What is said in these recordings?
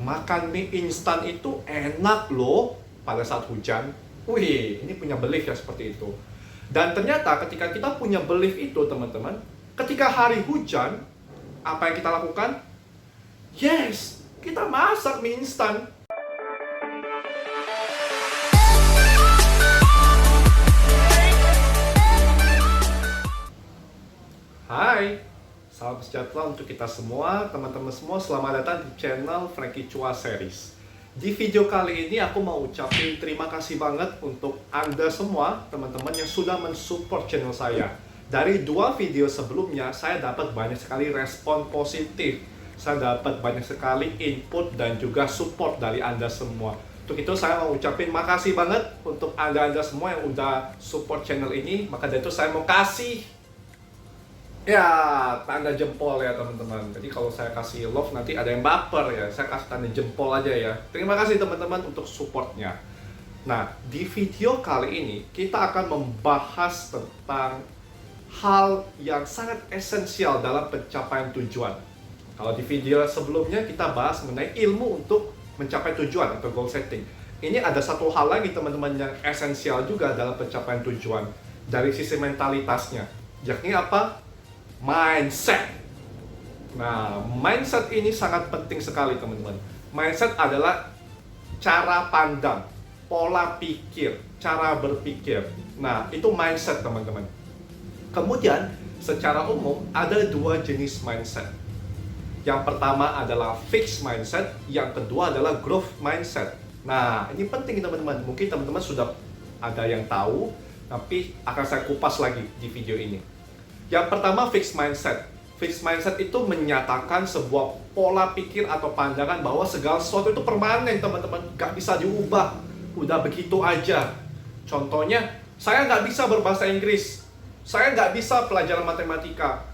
makan mie instan itu enak loh pada saat hujan. Wih, ini punya belief ya seperti itu. Dan ternyata ketika kita punya belief itu teman-teman, ketika hari hujan, apa yang kita lakukan? Yes, kita masak mie instan. Hai, salam sejahtera untuk kita semua, teman-teman semua. Selamat datang di channel Frankie Chua Series. Di video kali ini aku mau ucapin terima kasih banget untuk Anda semua, teman-teman yang sudah mensupport channel saya. Dari 2 video sebelumnya, saya dapat banyak sekali respon positif. Saya dapat banyak sekali input dan juga support dari Anda semua. Untuk itu saya mau ucapin makasih banget untuk Anda semua yang udah support channel ini. Maka dari itu saya mau kasih ya, tanda jempol ya teman-teman. Jadi kalau saya kasih love nanti ada yang baper ya. Saya kasih tanda jempol aja ya. Terima kasih teman-teman untuk supportnya. Nah, di video kali ini kita akan membahas tentang hal yang sangat esensial dalam pencapaian tujuan. Kalau di video sebelumnya kita bahas mengenai ilmu untuk mencapai tujuan atau goal setting. Ini ada satu hal lagi teman-teman yang esensial juga dalam pencapaian tujuan dari sisi mentalitasnya. Yakni apa? Mindset. Nah, mindset ini sangat penting sekali teman-teman. Mindset adalah cara pandang, pola pikir, cara berpikir. Nah, itu mindset teman-teman. Kemudian, secara umum ada 2 jenis mindset. Yang pertama adalah fixed mindset, yang kedua adalah growth mindset. Nah, ini penting teman-teman. Mungkin teman-teman sudah ada yang tahu, tapi akan saya kupas lagi di video ini. Yang pertama, fixed mindset. Fixed mindset itu menyatakan sebuah pola pikir atau pandangan bahwa segala sesuatu itu permanen, teman-teman. Gak bisa diubah. Udah begitu aja. Contohnya, saya nggak bisa berbahasa Inggris. Saya nggak bisa pelajaran matematika.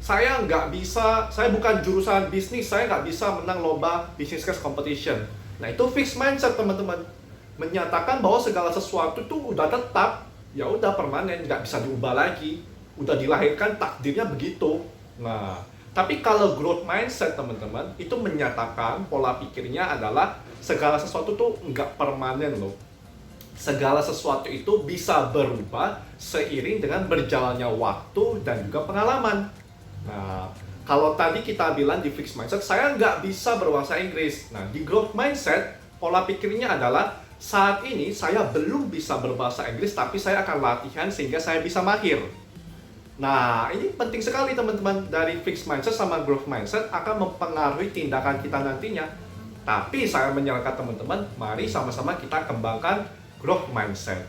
Saya bukan jurusan bisnis. Saya nggak bisa menang lomba business class competition. Nah, itu fixed mindset, teman-teman. Menyatakan bahwa segala sesuatu itu udah tetap. Ya udah permanen, nggak bisa diubah lagi. Udah dilahirkan takdirnya begitu. Nah, tapi kalau growth mindset teman-teman itu menyatakan pola pikirnya adalah segala sesuatu tuh nggak permanen loh. Segala sesuatu itu bisa berubah seiring dengan berjalannya waktu dan juga pengalaman. Nah, kalau tadi kita bilang di fixed mindset saya nggak bisa berbahasa Inggris. Nah, di growth mindset pola pikirnya adalah saat ini saya belum bisa berbahasa Inggris, tapi saya akan latihan sehingga saya bisa mahir. Nah, ini penting sekali teman-teman. Dari fixed mindset sama growth mindset akan mempengaruhi tindakan kita nantinya. Tapi saya menyarankan teman-teman, mari sama-sama kita kembangkan growth mindset.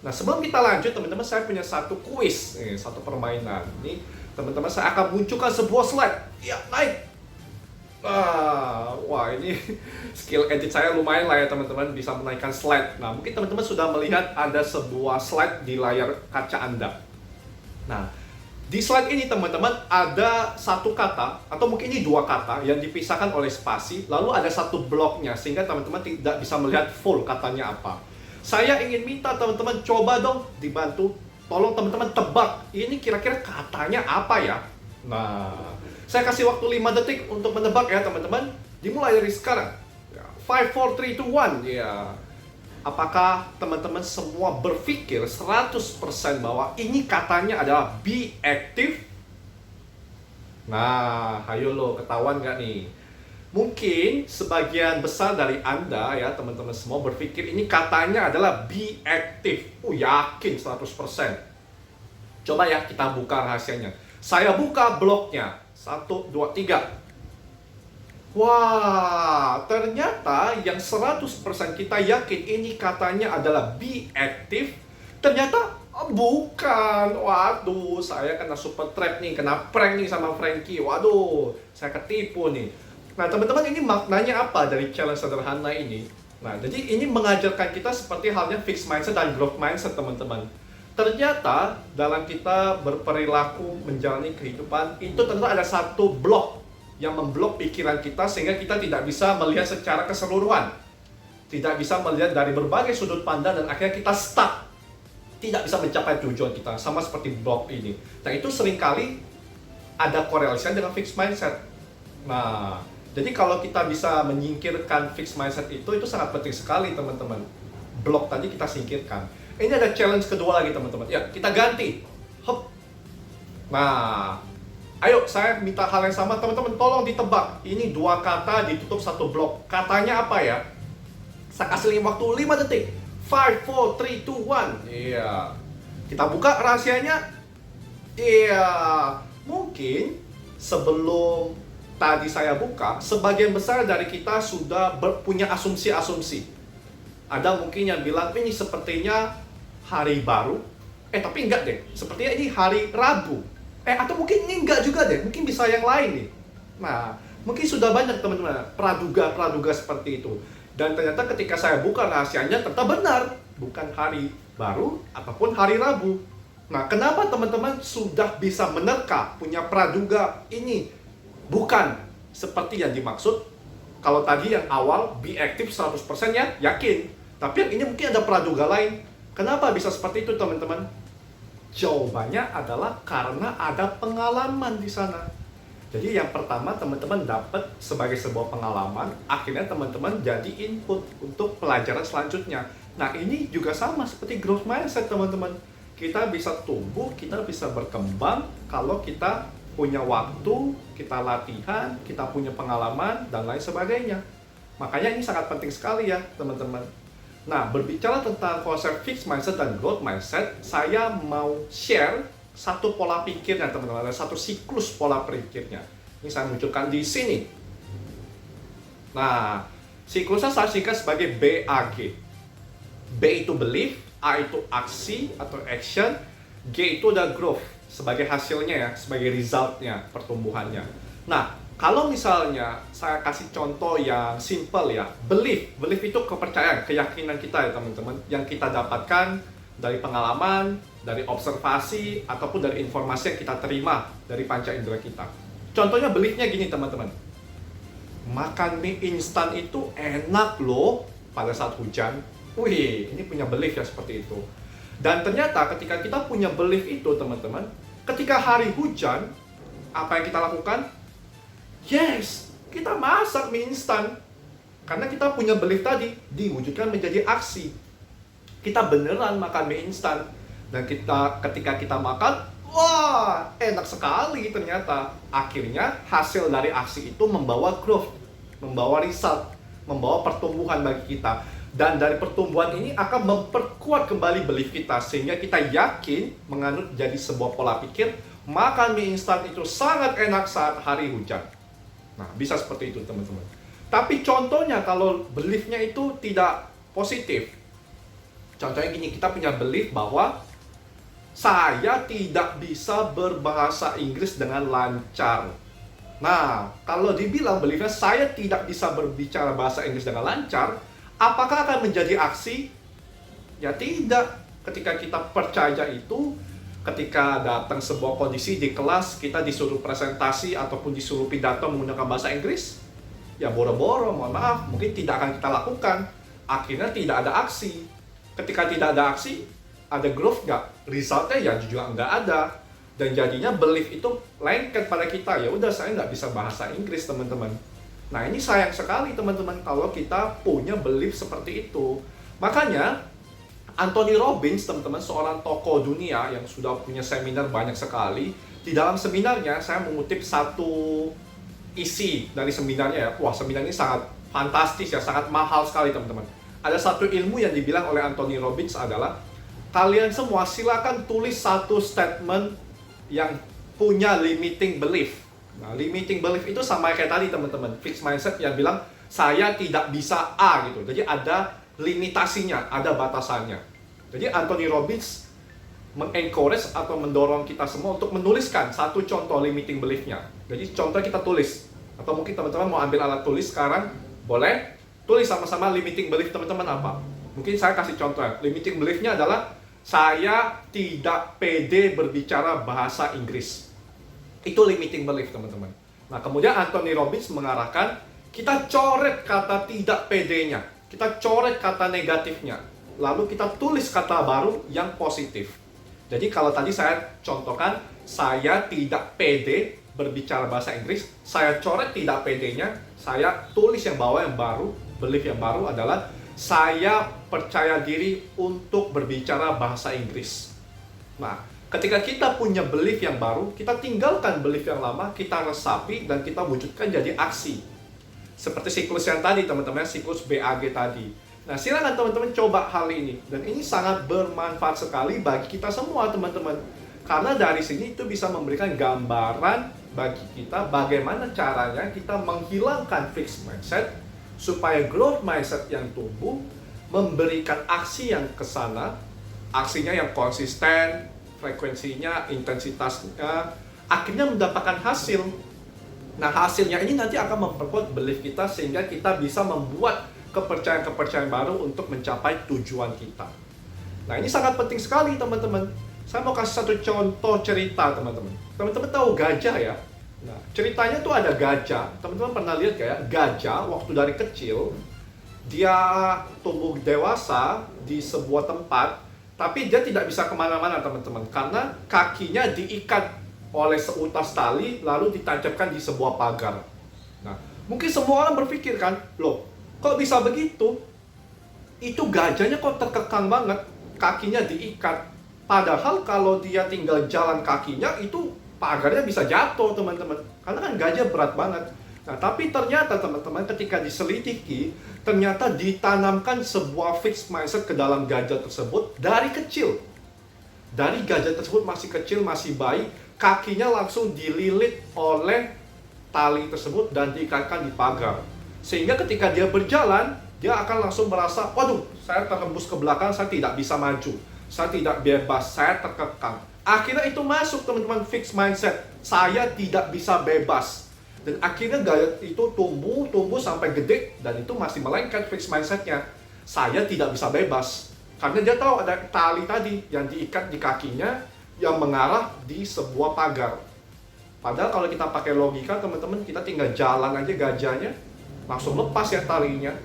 Nah, sebelum kita lanjut teman-teman, saya punya satu kuis, satu permainan. Ini teman-teman saya akan munculkan sebuah slide. Ya, naik. Wah, ini skill edit saya lumayan lah ya teman-teman, bisa menaikkan slide. Nah, mungkin teman-teman sudah melihat ada sebuah slide di layar kaca Anda. Nah, di slide ini teman-teman ada satu kata atau mungkin ini 2 kata yang dipisahkan oleh spasi, lalu ada satu bloknya sehingga teman-teman tidak bisa melihat full katanya apa. Saya ingin minta teman-teman coba dong dibantu, tolong teman-teman tebak ini kira-kira katanya apa ya. Nah, saya kasih waktu 5 detik untuk menebak ya teman-teman. Dimulai dari sekarang. 5, 4, 3, 2, 1 ya. Apakah teman-teman semua berpikir 100% bahwa ini katanya adalah be active? Nah, ayo lo, ketahuan gak nih? Mungkin sebagian besar dari Anda ya teman-teman semua berpikir ini katanya adalah be active. Yakin 100%. Coba ya kita buka rahasianya. Saya buka bloknya. 1, 2, 3. Wah, ternyata yang 100% kita yakin ini katanya adalah be active, ternyata bukan. Waduh, saya kena super trap nih, kena prank nih sama Frankie. Waduh, saya ketipu nih. Nah, teman-teman, ini maknanya apa dari challenge sederhana ini? Nah, jadi ini mengajarkan kita seperti halnya fixed mindset dan growth mindset, teman-teman. Ternyata dalam kita berperilaku menjalani kehidupan, itu ternyata ada satu blok yang memblok pikiran kita sehingga kita tidak bisa melihat secara keseluruhan. Tidak bisa melihat dari berbagai sudut pandang dan akhirnya kita stuck. Tidak bisa mencapai tujuan kita, sama seperti blok ini. Nah, itu seringkali ada korelasinya dengan fixed mindset. Nah, Jadi kalau kita bisa menyingkirkan fixed mindset itu sangat penting sekali teman-teman. Blok tadi kita singkirkan. Ini ada challenge kedua lagi teman-teman. Ya, kita ganti. Hup. Nah, ayo saya minta hal yang sama teman-teman, tolong ditebak. Ini dua kata ditutup satu blok. Katanya apa ya? Saya kasih waktu 5 detik. 5, 4, 3, 2, 1. Iya. Kita buka rahasianya. Iya. Mungkin sebelum tadi saya buka, sebagian besar dari kita sudah punya asumsi-asumsi. Ada mungkin yang bilang, ini sepertinya hari baru. Tapi enggak deh. Sepertinya ini hari Rabu. Atau mungkin ini enggak juga deh. Mungkin bisa yang lain nih. Nah, mungkin sudah banyak teman-teman praduga-praduga seperti itu. Dan ternyata ketika saya buka rahasianya, ternyata benar. Bukan hari baru ataupun hari Rabu. Nah, kenapa teman-teman sudah bisa menerka, punya praduga ini bukan seperti yang dimaksud? Kalau tadi yang awal, be active 100% ya, yakin. Tapi yang ini mungkin ada praduga lain. Kenapa bisa seperti itu teman-teman? Jawabannya adalah karena ada pengalaman di sana. Jadi yang pertama teman-teman dapat sebagai sebuah pengalaman, akhirnya teman-teman jadi input untuk pelajaran selanjutnya. Nah ini juga sama seperti growth mindset teman-teman. Kita bisa tumbuh, kita bisa berkembang kalau kita punya waktu, kita latihan, kita punya pengalaman, dan lain sebagainya. Makanya ini sangat penting sekali ya teman-teman. Nah, berbicara tentang konsep fixed mindset dan growth mindset, saya mau share satu pola pikirnya teman-teman, ada satu siklus pola pikirnya. Ini saya munculkan di sini. Nah, siklusnya saya singkat sebagai BAG. B itu belief, A itu aksi atau action, G itu ada growth sebagai hasilnya ya, sebagai resultnya, pertumbuhannya. Nah, kalau misalnya saya kasih contoh yang simple ya, belief itu kepercayaan, keyakinan kita ya teman-teman, yang kita dapatkan dari pengalaman, dari observasi, ataupun dari informasi yang kita terima dari panca indera kita. Contohnya beliefnya gini teman-teman, makan mie instan itu enak loh pada saat hujan. Wih, ini punya belief ya seperti itu. Dan ternyata ketika kita punya belief itu teman-teman, ketika hari hujan, apa yang kita lakukan? Yes, kita masak mie instan. Karena kita punya belief tadi, diwujudkan menjadi aksi. Kita beneran makan mie instan. Dan ketika kita makan, wah, enak sekali ternyata. Akhirnya hasil dari aksi itu membawa growth, membawa result, membawa pertumbuhan bagi kita. Dan dari pertumbuhan ini akan memperkuat kembali belief kita, sehingga kita yakin menganut jadi sebuah pola pikir, makan mie instan itu sangat enak saat hari hujan. Nah, bisa seperti itu teman-teman. Tapi contohnya kalau beliefnya itu tidak positif. Contohnya gini, kita punya belief bahwa saya tidak bisa berbahasa Inggris dengan lancar. Nah, kalau dibilang beliefnya saya tidak bisa berbicara bahasa Inggris dengan lancar, apakah akan menjadi aksi? Ya tidak. Ketika kita percaya itu, ketika datang sebuah kondisi di kelas, kita disuruh presentasi ataupun disuruh pidato menggunakan bahasa Inggris, ya boro-boro, mohon maaf, mungkin tidak akan kita lakukan. Akhirnya tidak ada aksi. Ketika tidak ada aksi, ada growth nggak? Resultnya ya juga nggak ada. Dan jadinya belief itu lengket pada kita. Ya udah, saya nggak bisa bahasa Inggris teman-teman. Nah ini sayang sekali teman-teman kalau kita punya belief seperti itu. Makanya Anthony Robbins teman-teman, seorang tokoh dunia yang sudah punya seminar banyak sekali. Di dalam seminarnya saya mengutip satu isi dari seminarnya ya. Wah, seminar ini sangat fantastis ya, sangat mahal sekali teman-teman. Ada satu ilmu yang dibilang oleh Anthony Robbins adalah, kalian semua silakan tulis satu statement yang punya limiting belief. Nah, limiting belief itu sama kayak tadi teman-teman, fixed mindset yang bilang saya tidak bisa A gitu. Jadi ada limitasinya, ada batasannya. Jadi Anthony Robbins mengencourage atau mendorong kita semua untuk menuliskan satu contoh limiting belief-nya. Jadi contoh kita tulis, atau mungkin teman-teman mau ambil alat tulis sekarang, boleh tulis sama-sama limiting belief teman-teman apa. Mungkin saya kasih contoh, limiting belief-nya adalah saya tidak pede berbicara bahasa Inggris. Itu limiting belief teman-teman. Nah kemudian Anthony Robbins mengarahkan, kita coret kata tidak pedenya, kita coret kata negatifnya, lalu kita tulis kata baru yang positif. Jadi kalau tadi saya contohkan, saya tidak pede berbicara bahasa Inggris, saya coret tidak pedenya, Saya tulis yang bawah yang baru, belief yang baru adalah saya percaya diri untuk berbicara bahasa Inggris. Nah, ketika kita punya belief yang baru, kita tinggalkan belief yang lama, kita resapi dan kita wujudkan jadi aksi. Seperti siklus yang tadi teman-teman, siklus BAG tadi. Nah, silakan teman-teman coba hal ini. Dan ini sangat bermanfaat sekali bagi kita semua teman-teman. Karena dari sini itu bisa memberikan gambaran bagi kita bagaimana caranya kita menghilangkan fixed mindset supaya growth mindset yang tumbuh memberikan aksi yang ke sana, aksinya yang konsisten, frekuensinya, intensitasnya, akhirnya mendapatkan hasil. Nah, hasilnya ini nanti akan memperkuat belief kita sehingga kita bisa membuat kepercayaan-kepercayaan baru untuk mencapai tujuan kita. Nah, ini sangat penting sekali teman-teman. Saya mau kasih satu contoh cerita teman-teman. Teman-teman tahu gajah ya? Nah, ceritanya tuh ada gajah. Teman-teman pernah lihat kayak gajah waktu dari kecil dia tumbuh dewasa di sebuah tempat, tapi dia tidak bisa kemana-mana teman-teman karena kakinya diikat oleh seutas tali lalu ditancapkan di sebuah pagar. Nah, mungkin semua orang berpikir kan, loh, kok bisa begitu? Itu gajahnya kok terkekang banget, kakinya diikat. Padahal kalau dia tinggal jalan kakinya itu pagarnya bisa jatuh teman-teman. Karena kan gajah berat banget. Nah, tapi ternyata teman-teman ketika diselidiki, ternyata ditanamkan sebuah fixed mindset ke dalam gajah tersebut dari kecil. Dari gajah tersebut masih kecil, masih bayi, kakinya langsung dililit oleh tali tersebut dan diikatkan di pagar. Sehingga ketika dia berjalan, dia akan langsung merasa, waduh, saya terhembus ke belakang, saya tidak bisa maju. Saya tidak bebas, saya terkekang. Akhirnya itu masuk teman-teman fixed mindset. Saya tidak bisa bebas. Dan akhirnya gaya itu tumbuh sampai gede. Dan itu masih melainkan fixed mindsetnya. Saya tidak bisa bebas. Karena dia tahu ada tali tadi yang diikat di kakinya yang mengarah di sebuah pagar. Padahal kalau kita pakai logika teman-teman, kita tinggal jalan aja gajahnya, langsung lepas ya talinya.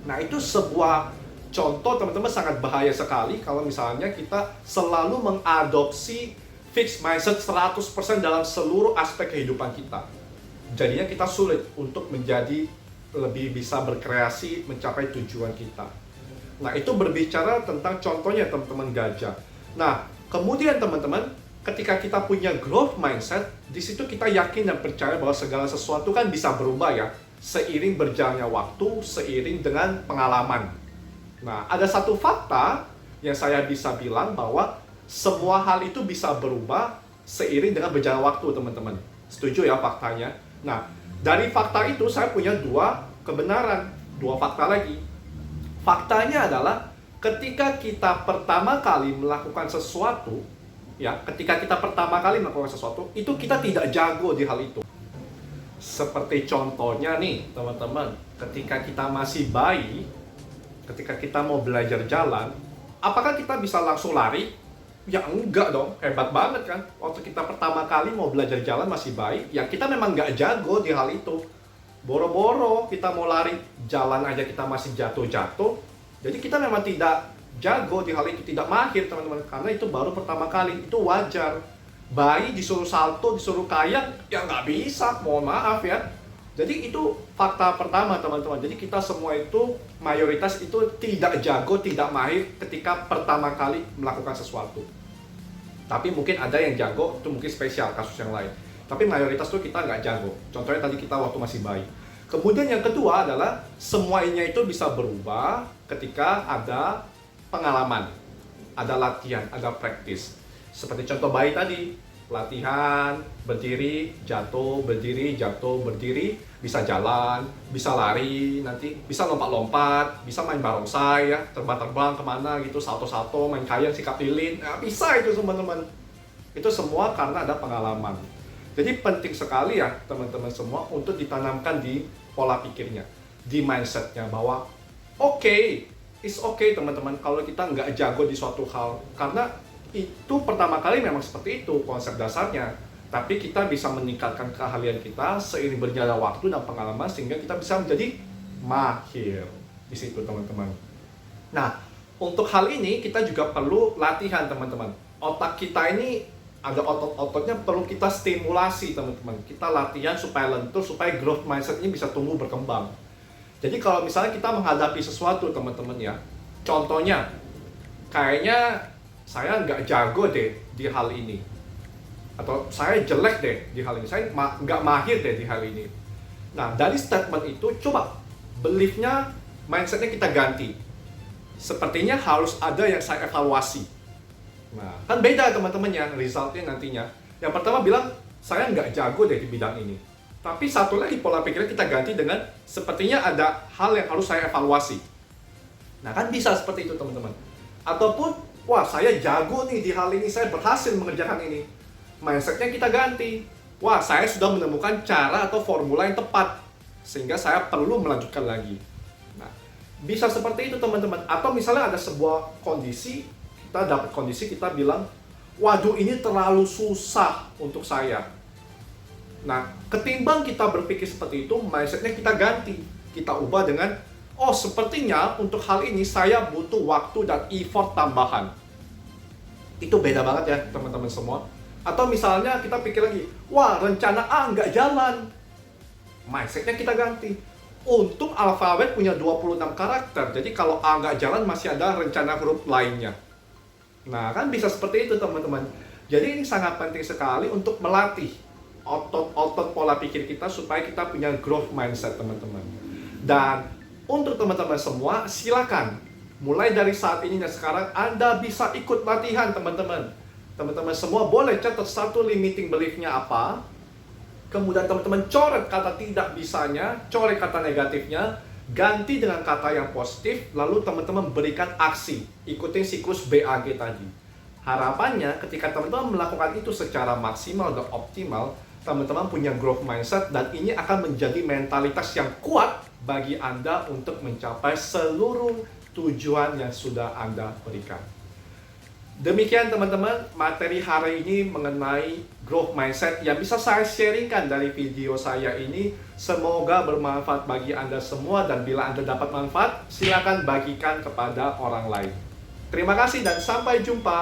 Nah, itu sebuah contoh teman-teman sangat bahaya sekali kalau misalnya kita selalu mengadopsi fixed mindset 100% dalam seluruh aspek kehidupan kita. Jadinya kita sulit untuk menjadi lebih bisa berkreasi mencapai tujuan kita. Nah, itu berbicara tentang contohnya teman-teman gajah. Nah, kemudian teman-teman, ketika kita punya growth mindset, di situ kita yakin dan percaya bahwa segala sesuatu kan bisa berubah ya, seiring berjalannya waktu, seiring dengan pengalaman. Nah, ada satu fakta yang saya bisa bilang bahwa semua hal itu bisa berubah seiring dengan berjalan waktu, teman-teman. Setuju ya faktanya? Nah, dari fakta itu saya punya dua kebenaran, dua fakta lagi. Faktanya adalah ketika kita pertama kali melakukan sesuatu, ya, ketika kita pertama kali melakukan sesuatu, itu kita tidak jago di hal itu. Seperti contohnya nih, teman-teman, ketika kita masih bayi, ketika kita mau belajar jalan, apakah kita bisa langsung lari? Ya enggak dong, hebat banget kan. Waktu kita pertama kali mau belajar jalan masih bayi, ya kita memang nggak jago di hal itu. Boro-boro kita mau lari, jalan aja kita masih jatuh-jatuh. Jadi kita memang tidak jago di hal itu, tidak mahir teman-teman. Karena itu baru pertama kali, itu wajar. Bayi disuruh salto, disuruh kayak, ya nggak bisa, mohon maaf ya. Jadi itu fakta pertama teman-teman. Jadi kita semua itu mayoritas itu tidak jago, tidak mahir ketika pertama kali melakukan sesuatu. Tapi mungkin ada yang jago, itu mungkin spesial kasus yang lain. Tapi mayoritas itu kita nggak jago. Contohnya tadi kita waktu masih bayi. Kemudian yang kedua adalah semuanya itu bisa berubah ketika ada pengalaman, ada latihan, ada praktis. Seperti contoh bayi tadi, latihan, berdiri, jatuh, berdiri, bisa jalan, bisa lari, nanti bisa lompat-lompat, bisa main barongsai ya, terbang-terbang kemana gitu, salto-salto, main kayang, sikap lilin, nah, bisa itu teman-teman. Itu semua karena ada pengalaman. Jadi penting sekali ya teman-teman semua untuk ditanamkan di pola pikirnya, di mindsetnya bahwa it's okay teman-teman kalau kita nggak jago di suatu hal, karena itu pertama kali memang seperti itu konsep dasarnya. Tapi kita bisa meningkatkan keahlian kita seiring berjalannya waktu dan pengalaman sehingga kita bisa menjadi mahir di situ teman-teman. Nah, untuk hal ini kita juga perlu latihan teman-teman. Otak kita ini ada otot-ototnya perlu kita stimulasi teman-teman. Kita latihan supaya lentur, supaya growth mindset ini bisa tumbuh berkembang. Jadi kalau misalnya kita menghadapi sesuatu teman-teman ya, contohnya, kayaknya saya nggak jago deh di hal ini. Atau saya jelek deh di hal ini, saya nggak mahir deh di hal ini. Nah, dari statement itu, coba belief-nya, mindset-nya kita ganti. Sepertinya harus ada yang saya evaluasi. Nah, kan beda teman-teman ya, result-nya nantinya. Yang pertama bilang, saya nggak jago deh di bidang ini. Tapi satu lagi pola pikirnya kita ganti dengan, sepertinya ada hal yang harus saya evaluasi. Nah, kan bisa seperti itu teman-teman. Ataupun, wah saya jago nih di hal ini, saya berhasil mengerjakan ini. Mindset-nya kita ganti. Wah, saya sudah menemukan cara atau formula yang tepat. Sehingga saya perlu melanjutkan lagi. Nah, bisa seperti itu teman-teman. Atau misalnya ada sebuah kondisi, kita dapat kondisi, kita bilang, waduh ini terlalu susah untuk saya. Nah, ketimbang kita berpikir seperti itu, mindset-nya kita ganti. Kita ubah dengan, oh sepertinya untuk hal ini saya butuh waktu dan effort tambahan. Itu beda banget ya teman-teman semua. Atau misalnya kita pikir lagi, wah rencana A nggak jalan. Mindset-nya kita ganti. Untung alfabet punya 26 karakter, jadi kalau A nggak jalan masih ada rencana huruf lainnya. Nah kan bisa seperti itu teman-teman. Jadi ini sangat penting sekali untuk melatih otot-otot pola pikir kita supaya kita punya growth mindset teman-teman. Dan untuk teman-teman semua, silakan mulai dari saat ini dan sekarang Anda bisa ikut latihan teman-teman. Teman-teman semua boleh catat satu limiting belief-nya apa. Kemudian teman-teman coret kata tidak bisanya, coret kata negatifnya, ganti dengan kata yang positif, lalu teman-teman berikan aksi. Ikutin siklus BAG tadi. Harapannya ketika teman-teman melakukan itu secara maksimal dan optimal, teman-teman punya growth mindset dan ini akan menjadi mentalitas yang kuat bagi Anda untuk mencapai seluruh tujuan yang sudah Anda berikan. Demikian teman-teman, materi hari ini mengenai growth mindset yang bisa saya sharingkan dari video saya ini. Semoga bermanfaat bagi Anda semua dan bila Anda dapat manfaat, silakan bagikan kepada orang lain. Terima kasih dan sampai jumpa.